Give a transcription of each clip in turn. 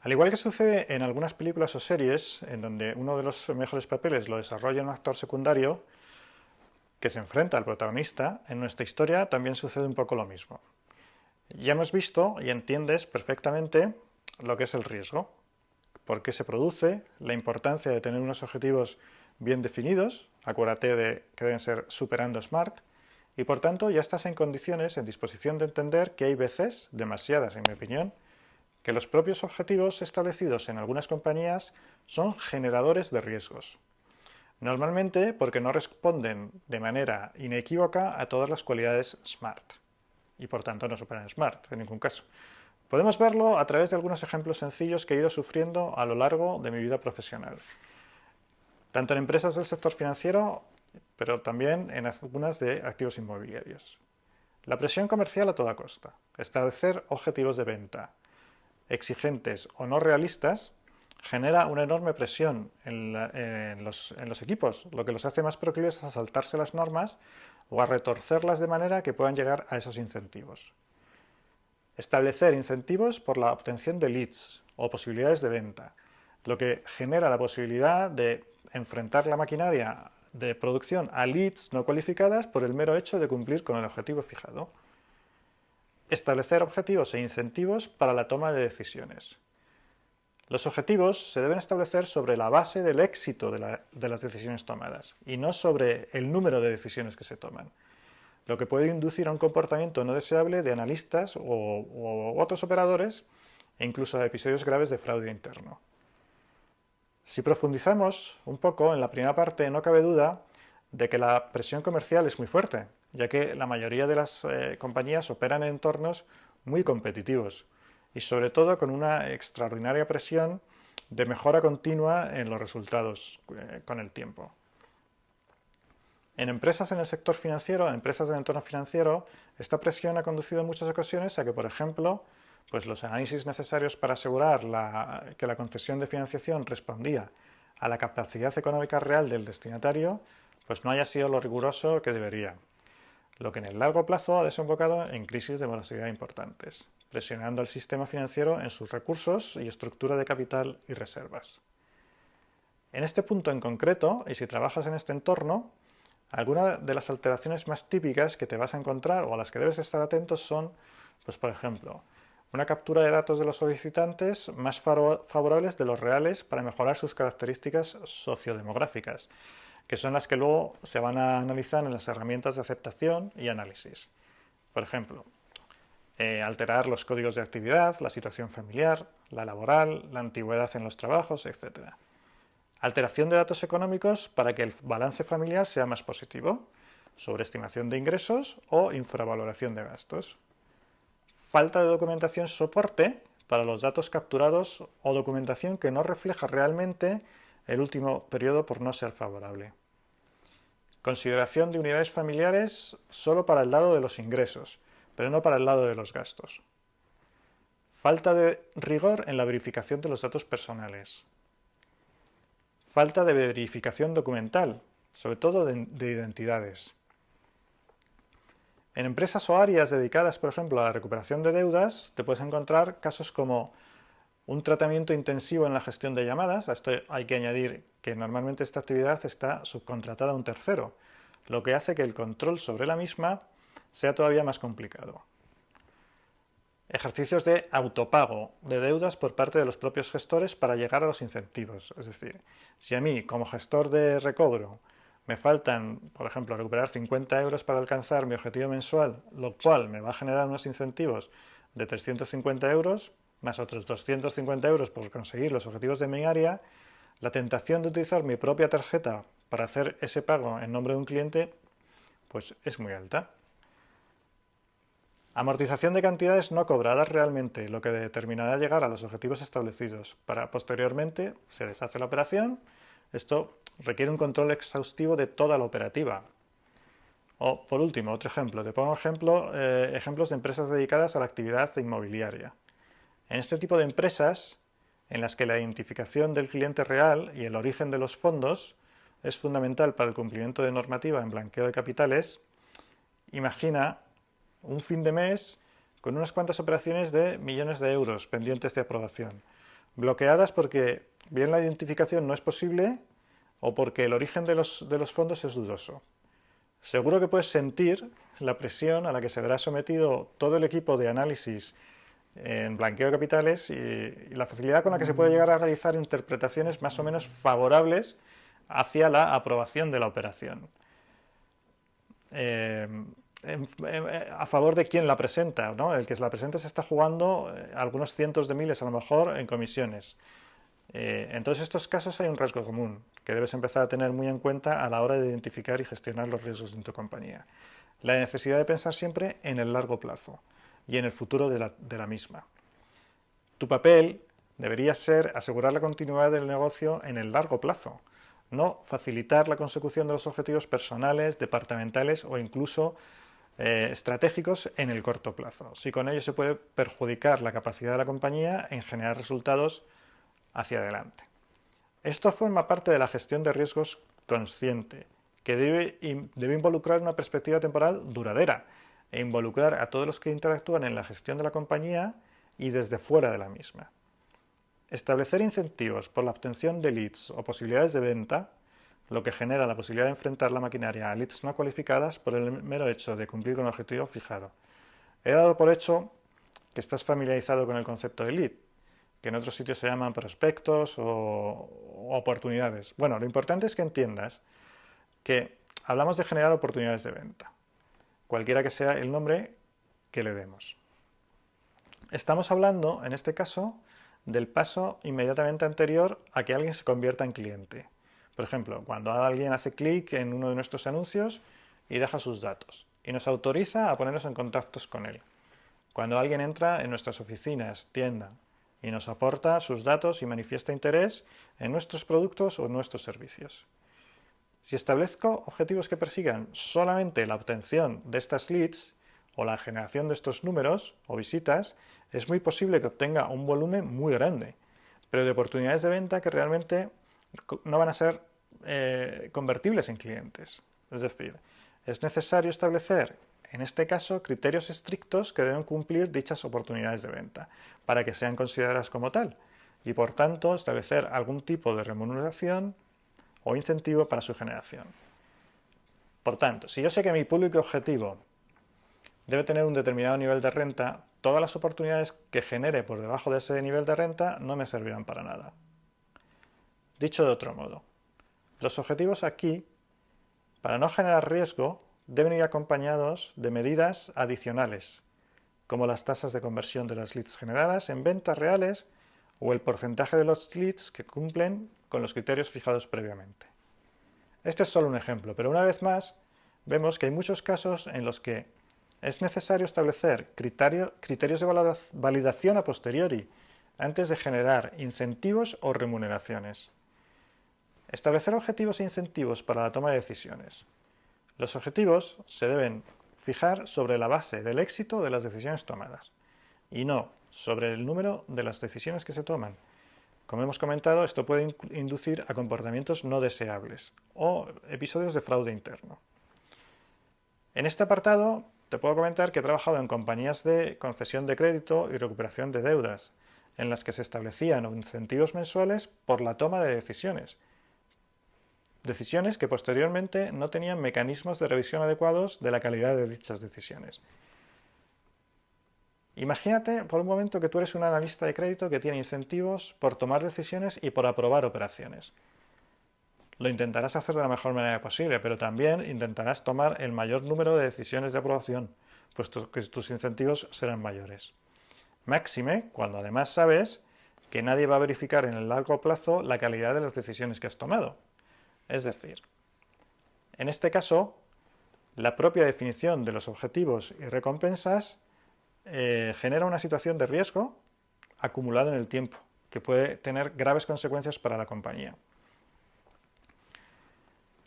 Al igual que sucede en algunas películas o series, en donde uno de los mejores papeles lo desarrolla un actor secundario que se enfrenta al protagonista, en nuestra historia también sucede un poco lo mismo. Ya hemos visto y entiendes perfectamente lo que es el riesgo, por qué se produce, la importancia de tener unos objetivos bien definidos, acuérdate de que deben ser superando SMART, y por tanto ya estás en condiciones, en disposición de entender que hay veces, demasiadas en mi opinión, que los propios objetivos establecidos en algunas compañías son generadores de riesgos. Normalmente porque no responden de manera inequívoca a todas las cualidades SMART y por tanto no superan SMART en ningún caso. Podemos verlo a través de algunos ejemplos sencillos que he ido sufriendo a lo largo de mi vida profesional, tanto en empresas del sector financiero, pero también en algunas de activos inmobiliarios. La presión comercial a toda costa, establecer objetivos de venta exigentes o no realistas, genera una enorme presión en los equipos, lo que los hace más proclives a saltarse las normas o a retorcerlas de manera que puedan llegar a esos incentivos. Establecer incentivos por la obtención de leads o posibilidades de venta, lo que genera la posibilidad de enfrentar la maquinaria de producción a leads no cualificadas por el mero hecho de cumplir con el objetivo fijado. Establecer objetivos e incentivos para la toma de decisiones. Los objetivos se deben establecer sobre la base del éxito de las decisiones tomadas y no sobre el número de decisiones que se toman, lo que puede inducir a un comportamiento no deseable de analistas u otros operadores e incluso a episodios graves de fraude interno. Si profundizamos un poco en la primera parte, no cabe duda de que la presión comercial es muy fuerte, ya que la mayoría de las compañías operan en entornos muy competitivos y sobre todo con una extraordinaria presión de mejora continua en los resultados con el tiempo. En empresas en el sector financiero, en empresas del entorno financiero, esta presión ha conducido en muchas ocasiones a que, por ejemplo, pues los análisis necesarios para asegurar que la concesión de financiación respondía a la capacidad económica real del destinatario, pues no haya sido lo riguroso que debería, lo que en el largo plazo ha desembocado en crisis de morosidad importantes, presionando al sistema financiero en sus recursos y estructura de capital y reservas. En este punto en concreto, y si trabajas en este entorno, algunas de las alteraciones más típicas que te vas a encontrar o a las que debes estar atentos son, pues por ejemplo, una captura de datos de los solicitantes más favorables de los reales para mejorar sus características sociodemográficas, que son las que luego se van a analizar en las herramientas de aceptación y análisis. Por ejemplo, alterar los códigos de actividad, la situación familiar, la laboral, la antigüedad en los trabajos, etc. Alteración de datos económicos para que el balance familiar sea más positivo, sobreestimación de ingresos o infravaloración de gastos. Falta de documentación soporte para los datos capturados o documentación que no refleja realmente el último periodo por no ser favorable. Consideración de unidades familiares solo para el lado de los ingresos, pero no para el lado de los gastos. Falta de rigor en la verificación de los datos personales. Falta de verificación documental, sobre todo de identidades. En empresas o áreas dedicadas, por ejemplo, a la recuperación de deudas, te puedes encontrar casos como un tratamiento intensivo en la gestión de llamadas. A esto hay que añadir que normalmente esta actividad está subcontratada a un tercero, lo que hace que el control sobre la misma sea todavía más complicado. Ejercicios de autopago de deudas por parte de los propios gestores para llegar a los incentivos. Es decir, si a mí, como gestor de recobro, me faltan, por ejemplo, recuperar 50 euros para alcanzar mi objetivo mensual, lo cual me va a generar unos incentivos de 350 euros, más otros 250 euros por conseguir los objetivos de mi área, la tentación de utilizar mi propia tarjeta para hacer ese pago en nombre de un cliente, pues es muy alta. Amortización de cantidades no cobradas realmente, lo que determinará llegar a los objetivos establecidos. Para posteriormente se deshace la operación. Esto requiere un control exhaustivo de toda la operativa. O, por último, otro ejemplo. Te pongo ejemplos de empresas dedicadas a la actividad inmobiliaria. En este tipo de empresas, en las que la identificación del cliente real y el origen de los fondos es fundamental para el cumplimiento de normativa en blanqueo de capitales, imagina un fin de mes con unas cuantas operaciones de millones de euros pendientes de aprobación. Bloqueadas porque bien la identificación no es posible o porque el origen de los fondos es dudoso. Seguro que puedes sentir la presión a la que se verá sometido todo el equipo de análisis en blanqueo de capitales y la facilidad con la que se puede llegar a realizar interpretaciones más o menos favorables hacia la aprobación de la operación. A favor de quien la presenta, ¿no? El que la presenta se está jugando algunos cientos de miles a lo mejor en comisiones. En todos estos casos hay un riesgo común que debes empezar a tener muy en cuenta a la hora de identificar y gestionar los riesgos de tu compañía. La necesidad de pensar siempre en el largo plazo y en el futuro de la misma. Tu papel debería ser asegurar la continuidad del negocio en el largo plazo, no facilitar la consecución de los objetivos personales, departamentales o incluso estratégicos en el corto plazo. Si con ello se puede perjudicar la capacidad de la compañía en generar resultados hacia adelante. Esto forma parte de la gestión de riesgos consciente, que debe involucrar una perspectiva temporal duradera e involucrar a todos los que interactúan en la gestión de la compañía y desde fuera de la misma. Establecer incentivos por la obtención de leads o posibilidades de venta, lo que genera la posibilidad de enfrentar la maquinaria a leads no cualificadas por el mero hecho de cumplir con el objetivo fijado. He dado por hecho que estás familiarizado con el concepto de lead, que en otros sitios se llaman prospectos o oportunidades. Bueno, lo importante es que entiendas que hablamos de generar oportunidades de venta, cualquiera que sea el nombre que le demos. Estamos hablando, en este caso, del paso inmediatamente anterior a que alguien se convierta en cliente. Por ejemplo, cuando alguien hace clic en uno de nuestros anuncios y deja sus datos y nos autoriza a ponernos en contacto con él. Cuando alguien entra en nuestras oficinas, tienda y nos aporta sus datos y manifiesta interés en nuestros productos o nuestros servicios. Si establezco objetivos que persigan solamente la obtención de estas leads o la generación de estos números o visitas, es muy posible que obtenga un volumen muy grande, pero de oportunidades de venta que realmente no van a ser convertibles en clientes. Es decir, es necesario establecer, en este caso, criterios estrictos que deben cumplir dichas oportunidades de venta para que sean consideradas como tal y, por tanto, establecer algún tipo de remuneración o incentivo para su generación. Por tanto, si yo sé que mi público objetivo debe tener un determinado nivel de renta, todas las oportunidades que genere por debajo de ese nivel de renta no me servirán para nada. Dicho de otro modo, los objetivos aquí, para no generar riesgo, deben ir acompañados de medidas adicionales, como las tasas de conversión de las leads generadas en ventas reales o el porcentaje de los leads que cumplen con los criterios fijados previamente. Este es solo un ejemplo, pero una vez más vemos que hay muchos casos en los que es necesario establecer criterios de validación a posteriori antes de generar incentivos o remuneraciones. Establecer objetivos e incentivos para la toma de decisiones. Los objetivos se deben fijar sobre la base del éxito de las decisiones tomadas y no sobre el número de las decisiones que se toman. Como hemos comentado, esto puede inducir a comportamientos no deseables o episodios de fraude interno. En este apartado te puedo comentar que he trabajado en compañías de concesión de crédito y recuperación de deudas, en las que se establecían incentivos mensuales por la toma de decisiones. Decisiones que posteriormente no tenían mecanismos de revisión adecuados de la calidad de dichas decisiones. Imagínate por un momento que tú eres un analista de crédito que tiene incentivos por tomar decisiones y por aprobar operaciones. Lo intentarás hacer de la mejor manera posible, pero también intentarás tomar el mayor número de decisiones de aprobación, puesto que tus incentivos serán mayores. Máxime cuando además sabes que nadie va a verificar en el largo plazo la calidad de las decisiones que has tomado. Es decir, en este caso, la propia definición de los objetivos y recompensas genera una situación de riesgo acumulado en el tiempo, que puede tener graves consecuencias para la compañía.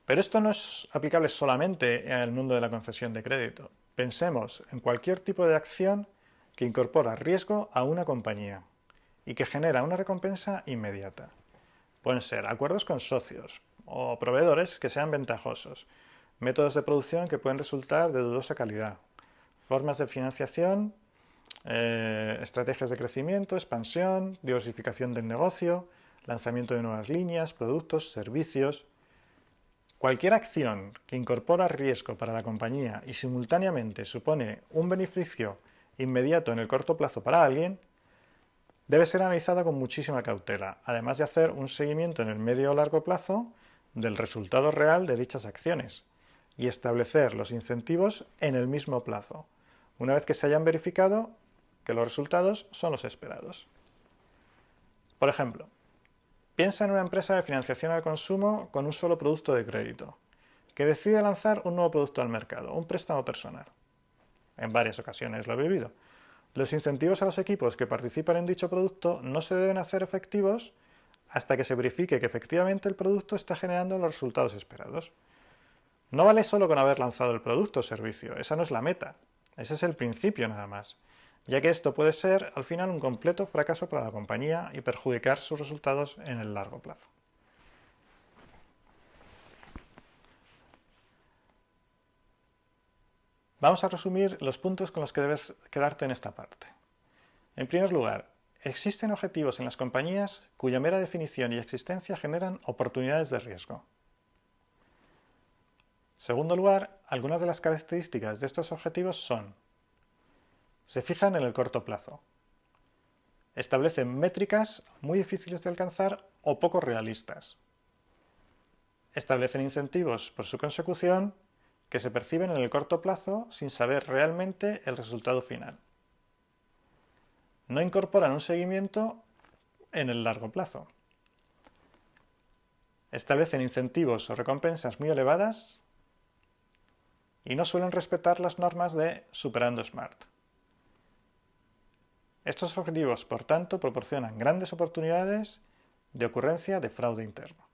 Pero esto no es aplicable solamente al mundo de la concesión de crédito. Pensemos en cualquier tipo de acción que incorpora riesgo a una compañía y que genera una recompensa inmediata. Pueden ser acuerdos con socios o proveedores que sean ventajosos, métodos de producción que pueden resultar de dudosa calidad, formas de financiación estrategias de crecimiento, expansión, diversificación del negocio, lanzamiento de nuevas líneas, productos, servicios. Cualquier acción que incorpora riesgo para la compañía y simultáneamente supone un beneficio inmediato en el corto plazo para alguien, debe ser analizada con muchísima cautela, además de hacer un seguimiento en el medio o largo plazo del resultado real de dichas acciones y establecer los incentivos en el mismo plazo, una vez que se hayan verificado que los resultados son los esperados. Por ejemplo, piensa en una empresa de financiación al consumo con un solo producto de crédito, que decide lanzar un nuevo producto al mercado, un préstamo personal. En varias ocasiones lo he vivido. Los incentivos a los equipos que participan en dicho producto no se deben hacer efectivos hasta que se verifique que efectivamente el producto está generando los resultados esperados. No vale solo con haber lanzado el producto o servicio, esa no es la meta, ese es el principio nada más, ya que esto puede ser al final un completo fracaso para la compañía y perjudicar sus resultados en el largo plazo. Vamos a resumir los puntos con los que debes quedarte en esta parte. En primer lugar, existen objetivos en las compañías cuya mera definición y existencia generan oportunidades de riesgo. En segundo lugar, algunas de las características de estos objetivos son: se fijan en el corto plazo, establecen métricas muy difíciles de alcanzar o poco realistas, establecen incentivos por su consecución que se perciben en el corto plazo sin saber realmente el resultado final. No incorporan un seguimiento en el largo plazo. Establecen incentivos o recompensas muy elevadas y no suelen respetar las normas de Superando Smart. Estos objetivos, por tanto, proporcionan grandes oportunidades de ocurrencia de fraude interno.